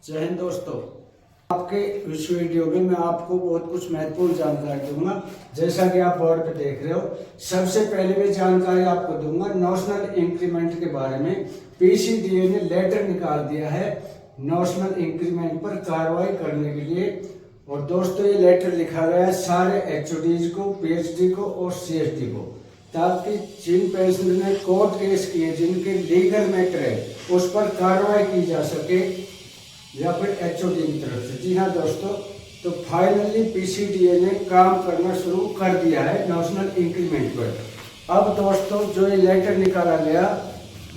जय हिंद दोस्तों। आपके इस वीडियो में मैं आपको बहुत कुछ महत्वपूर्ण जानकारी दूंगा। जैसा कि आप बोर्ड पे देख रहे हो, सबसे पहले मैं जानकारी आपको दूंगा नेशनल इंक्रीमेंट के बारे में। पीसीडीए ने लेटर निकाल दिया है नेशनल इंक्रीमेंट पर कार्रवाई करने के लिए। और दोस्तों, ये लेटर लिखा गया है सारे एचओडीज को, पीएचडी को और सीएचडी को, ताकि जिन पेंशनर ने कोर्ट केस किए, जिनके लीगल मैटर है, उस पर कार्रवाई की जा सके या फिर एचओडी की तरफ से। जी हाँ दोस्तों, तो फाइनली पीसीडीए ने काम करना शुरू कर दिया है नेशनल इंक्रीमेंट पर। अब दोस्तों, जो ये लेटर निकाला गया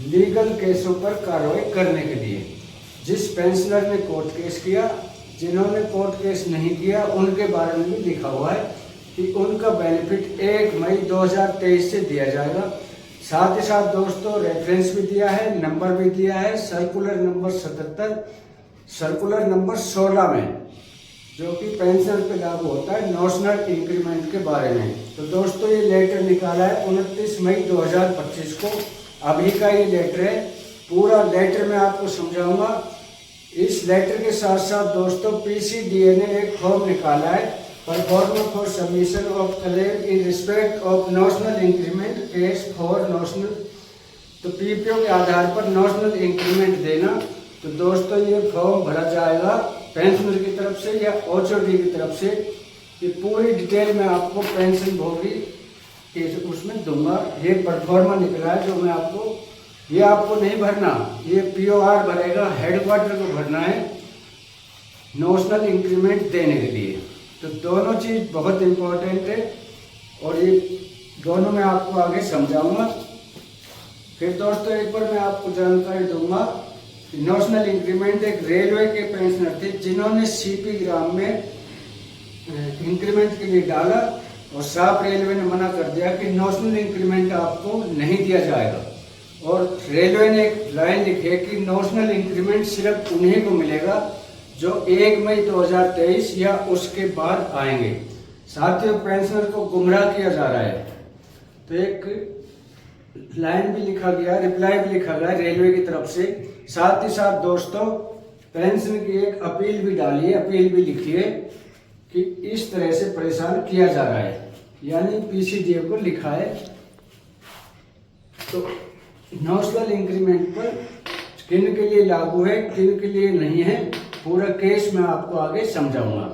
लीगल केसों पर कार्रवाई करने के लिए, जिस पेंशनर ने कोर्ट केस किया, जिन्होंने कोर्ट केस नहीं किया, उनके बारे में भी लिखा हुआ है कि उनका बेनिफिट 1 मई 2023 से दिया जाएगा। साथ ही साथ दोस्तों, रेफरेंस भी दिया है, नंबर भी दिया है, सर्कुलर नंबर 77, सर्कुलर नंबर 16 में, जो कि पेंशन पे लागू होता है नेशनल इंक्रीमेंट के बारे में। तो दोस्तों, ये लेटर निकाला है 29 मई 2025 को। अभी का ये लेटर है, पूरा लेटर मैं आपको समझाऊंगा। इस लेटर के साथ साथ दोस्तों, पीसीडीए ने एक फॉर्म निकाला है, performance for submission of claim in respect of national increment case for national. तो पीपीओ के आधार पर नेशनल इंक्रीमेंट देना। तो दोस्तों, ये फॉर्म भरा जाएगा पेंशनर की तरफ से या एचओडी की तरफ से। ये पूरी डिटेल में आपको पेंशन भोगी के उसमें दूंगा। ये परफॉर्मा निकला है जो मैं आपको, ये आपको नहीं भरना, ये पीओआर भरेगा, हेडक्वार्टर को भरना है नेशनल इंक्रीमेंट देने के लिए। तो दोनों चीज बहुत इम्पोर्टेंट है और ये दोनों मैं आपको आगे समझाऊंगा। फिर दोस्तों, एक बार मैं आपको जानकारी दूंगा। नेशनल इंक्रीमेंट एक रेलवे के पेंशनर थे जिन्होंने सीपी ग्राम में इंक्रीमेंट के लिए डाला और साफ रेलवे ने मना कर दिया कि नेशनल इंक्रीमेंट आपको नहीं दिया जाएगा। और रेलवे ने एक लाइन लिखी है कि नेशनल इंक्रीमेंट सिर्फ उन्हीं को मिलेगा जो 1 मई 2023 या उसके बाद आएंगे। साथियों, पेंशनर को गुमराह किया जा रहा है। तो एक लाइन भी लिखा गया, रिप्लाई भी लिखा गया रेलवे की तरफ से। साथ ही साथ दोस्तों, पेंशन की एक अपील भी डाली है, अपील भी लिखी है कि इस तरह से परेशान किया जा रहा है, यानी पीसीडीए को लिखा है। तो नेशनल इंक्रीमेंट पर किन के लिए लागू है, किन के लिए नहीं है, पूरा केस मैं आपको आगे समझाऊंगा।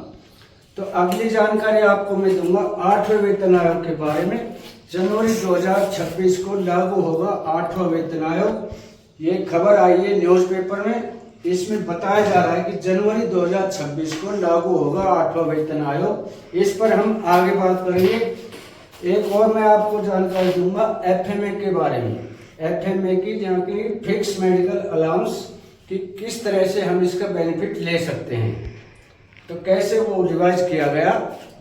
तो अगली जानकारी आपको मैं दूंगा 8वें वेतन आयोग के बारे में। जनवरी 2026 को लागू होगा 8वां वेतन आयोग। ये खबर आई है न्यूज़पेपर में। इसमें बताया जा रहा है कि जनवरी 2026 को लागू होगा 8वां वेतन आयोग। इस पर हम आगे बात करेंगे। एक और मैं आपको जानकारी दूंगा एफएमए के बारे में। एफएमए की, जहाँ की फिक्स मेडिकल अलाउंस, कि किस तरह से हम इसका बेनिफिट ले सकते हैं, तो कैसे वो रिवाइज किया गया।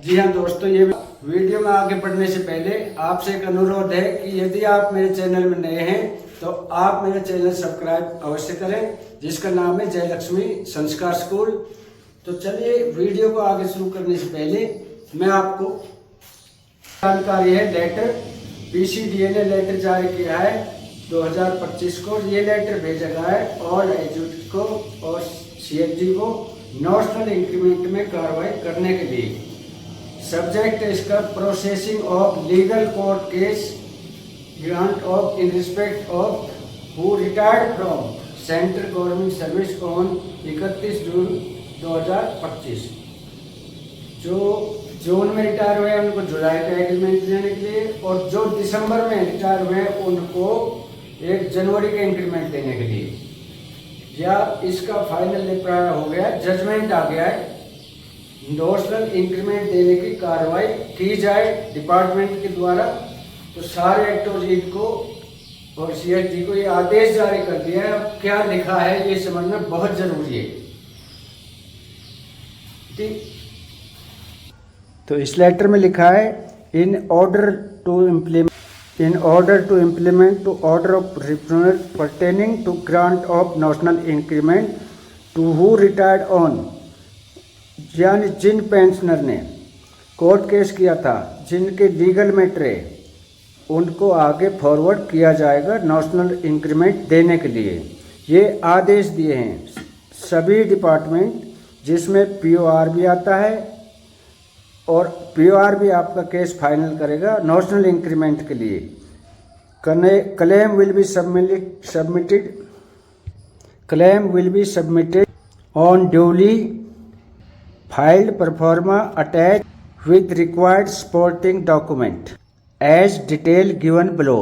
जी हाँ दोस्तों, ये वीडियो में आगे बढ़ने से पहले आपसे एक अनुरोध है कि यदि आप मेरे चैनल में नए हैं तो आप मेरा चैनल सब्सक्राइब अवश्य करें, जिसका नाम है जय लक्ष्मी संस्कार स्कूल। तो चलिए, वीडियो को आगे शुरू करने से पहले मैं आपको जानकारी है लेटर, पीसीडीए ने लेटर जारी किया है 2025 को। ये लेटर भेजा गया है ऑल एचओडी को और सीएचडी को नेशनल इंक्रीमेंट में कार्रवाई करने के लिए। सब्जेक्ट है इसका processing of legal court case grant of in respect of who retired from central government service on 31 जून 2025। जो जून में रिटायर हुए उनको जुलाई का एग्रीमेंट देने के लिए, और जो दिसंबर में रिटायर हुए उनको 1 जनवरी का इंक्रीमेंट देने के लिए। या इसका फाइनल रिप्लाई हो गया, जजमेंट आ गया है, नेशनल इंक्रीमेंट देने की कार्रवाई की जाए डिपार्टमेंट के द्वारा। तो सारे एचओडी को और सीएचडी को ये आदेश जारी कर दिया है। अब क्या लिखा है ये समझना बहुत जरूरी है। ठीक, तो इस लेटर में लिखा है in order to implement to order of reproval pertaining to grant of national increment to who retired on, यानी जिन पेंशनर ने कोर्ट केस किया था, जिनके लीगल मैटर है, उनको आगे फॉरवर्ड किया जाएगा नेशनल इंक्रीमेंट देने के लिए। ये आदेश दिए हैं सभी डिपार्टमेंट जिसमें पीओआर भी आता है और पीओआर भी आपका केस फाइनल करेगा नेशनल इंक्रीमेंट के लिए। Claim will be submitted on duly filed proforma attach with required supporting document as detail given below.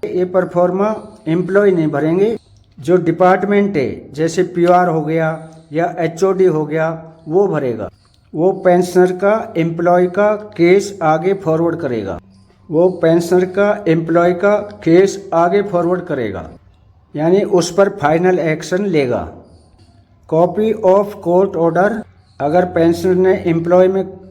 ये परफॉर्मा एम्प्लॉय नहीं भरेंगे, जो डिपार्टमेंट है जैसे पीओआर हो गया या एचओडी हो गया वो भरेगा। वो पेंशनर का एम्प्लॉय का केस आगे फॉरवर्ड करेगा, यानी उस पर फाइनल एक्शन लेगा। कॉपी ऑफ कोर्ट ऑर्डर, अगर पेंशनर ने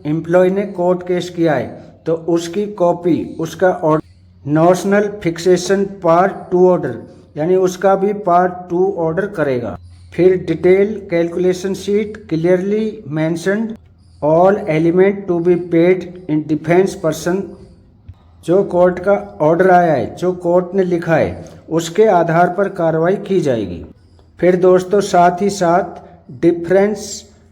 एम्प्लॉय ने कोर्ट केस किया है तो उसकी कॉपी, उसका order, national fixation part 2 order, यानी उसका भी पार्ट 2 ऑर्डर करेगा। फिर detail calculation sheet clearly mentioned all element to be paid in defence person. जो कोर्ट का ऑर्डर आया है, जो कोर्ट ने लिखा है, उसके आधार पर कार्रवाई की जाएगी। फिर दोस्तों साथ ही साथ डिफरेंस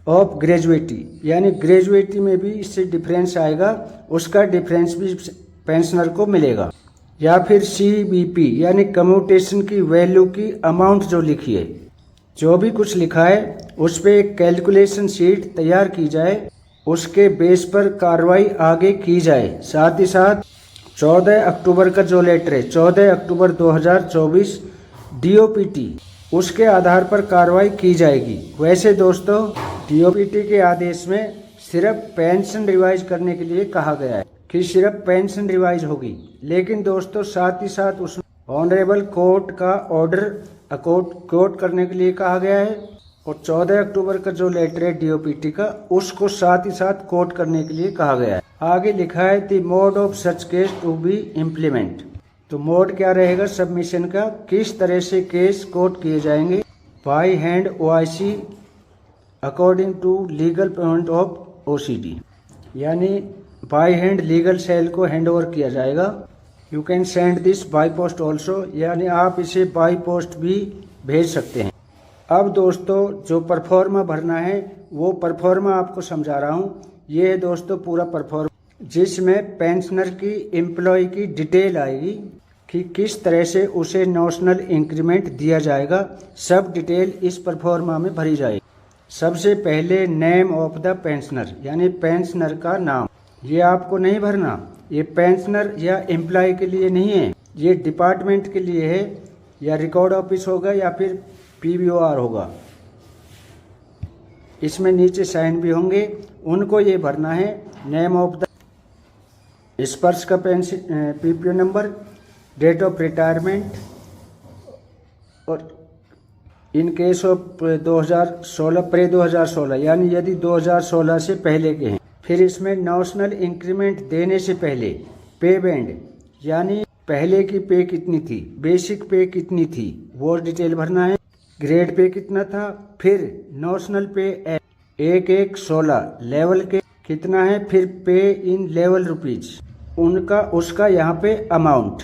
ऑफ ग्रेजुएटी, यानी ग्रेजुएटी में भी इससे डिफरेंस आएगा, उसका डिफरेंस भी पेंशनर को मिलेगा। या फिर CBP यानी कम्यूटेशन की वैल्यू की अमाउंट जो लिखी है, जो भी कुछ लिखा है उस पर एक कैलकुलेशन शीट तैयार की जाए, उसके बेस पर कार्रवाई आगे की जाए। साथ ही साथ 14 अक्टूबर का जो लेटर है, 14 अक्टूबर 2024 DOPT, उसके आधार पर कार्रवाई की जाएगी। वैसे दोस्तों DOPT के आदेश में सिर्फ पेंशन रिवाइज करने के लिए कहा गया है कि सिर्फ पेंशन रिवाइज होगी, लेकिन दोस्तों साथ ही साथ उसमें ऑनरेबल कोर्ट का ऑर्डर कोर्ट करने के लिए कहा गया है। और 14 अक्टूबर का जो लेटर है DOPT का, उसको साथ ही साथ कोर्ट करने के लिए कहा गया है। आगे लिखा है the mode of such case to be implement. तो मोड क्या रहेगा सबमिशन का, किस तरह से केस कोर्ट किए जाएंगे। By hand OIC according to legal point of OCD, यानी बाई हैंड लीगल सेल को हैंड ओवर किया जाएगा। You can send this by post also, यानी आप इसे बाई पोस्ट भी भेज सकते हैं। अब दोस्तों जो परफॉर्मा भरना है वो परफॉर्मा आपको समझा रहा हूँ। ये है दोस्तों पूरा परफॉर्मा, जिसमें पेंशनर की एम्प्लॉय की डिटेल आएगी कि किस तरह से उसे नेशनल इंक्रीमेंट दिया जाएगा। सब डिटेल इस परफॉर्मा में भरी जाएगी। सबसे पहले नेम ऑफ द पेंशनर, यानी पेंशनर का नाम, ये आपको नहीं भरना। ये पेंशनर या एम्प्लॉय के लिए नहीं है, ये डिपार्टमेंट के लिए है, या रिकॉर्ड ऑफिस होगा या फिर PBOR होगा। इसमें नीचे साइन भी होंगे, उनको ये भरना है। नेम ऑफ द स्पर्श का pension PPO number, date of retirement, और इन केस ऑफ 2016 pre-2016, यानी यदि 2016 से पहले के हैं। फिर इसमें नेशनल इंक्रीमेंट देने से पहले पे बैंड, यानी पहले की पे कितनी थी, बेसिक पे कितनी थी, वो डिटेल भरना है। ग्रेड पे कितना था, फिर नेशनल पे 1116 लेवल के कितना है, फिर पे इन लेवल रुपीज उसका यहाँ पे अमाउंट।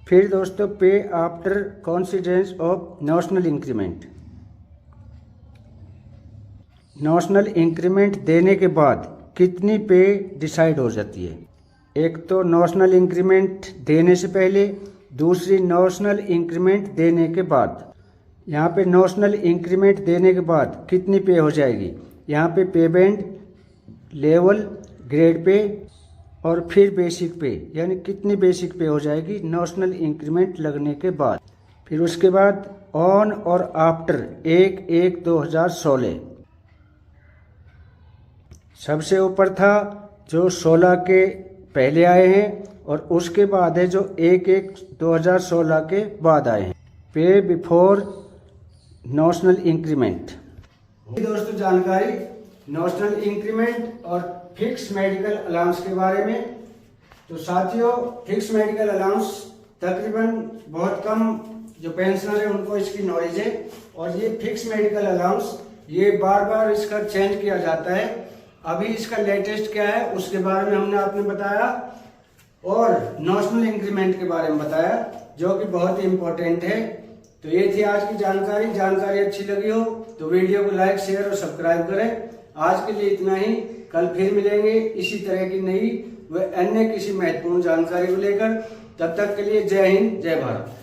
फिर दोस्तों पे after consideration of national increment, national increment देने के बाद कितनी पे डिसाइड हो जाती है। एक तो नेशनल इंक्रीमेंट देने से पहले, दूसरी नेशनल इंक्रीमेंट देने के बाद। यहाँ पे नेशनल इंक्रीमेंट देने के बाद कितनी पे हो जाएगी, यहाँ पे पे बैंड, लेवल, ग्रेड पे और फिर बेसिक पे, यानी कितनी बेसिक पे हो जाएगी नेशनल इंक्रीमेंट लगने के बाद। फिर उसके बाद ऑन और आफ्टर 1/1/2016, सबसे ऊपर था जो 16 के पहले आए हैं, और उसके बाद है जो 1/1/2016 के बाद आए हैं। पे बिफोर नेशनल इंक्रीमेंट। दोस्तों जानकारी नेशनल इंक्रीमेंट और फिक्स मेडिकल अलाउंस के बारे में। तो साथियों फिक्स मेडिकल अलाउंस तकरीबन बहुत कम जो पेंशनर है उनको इसकी नॉलेज है, और ये फिक्स मेडिकल अलाउंस ये बार बार इसका चेंज किया जाता है। अभी इसका लेटेस्ट क्या है उसके बारे में हमने आपने बताया, और नेशनल इंक्रीमेंट के बारे में बताया, जो कि बहुत ही इम्पोर्टेंट है। तो ये थी आज की जानकारी अच्छी लगी हो तो वीडियो को लाइक शेयर और सब्सक्राइब करें। आज के लिए इतना ही, कल फिर मिलेंगे इसी तरह की नई व अन्य किसी महत्वपूर्ण जानकारी को लेकर। तब तक के लिए जय हिंद, जय भारत।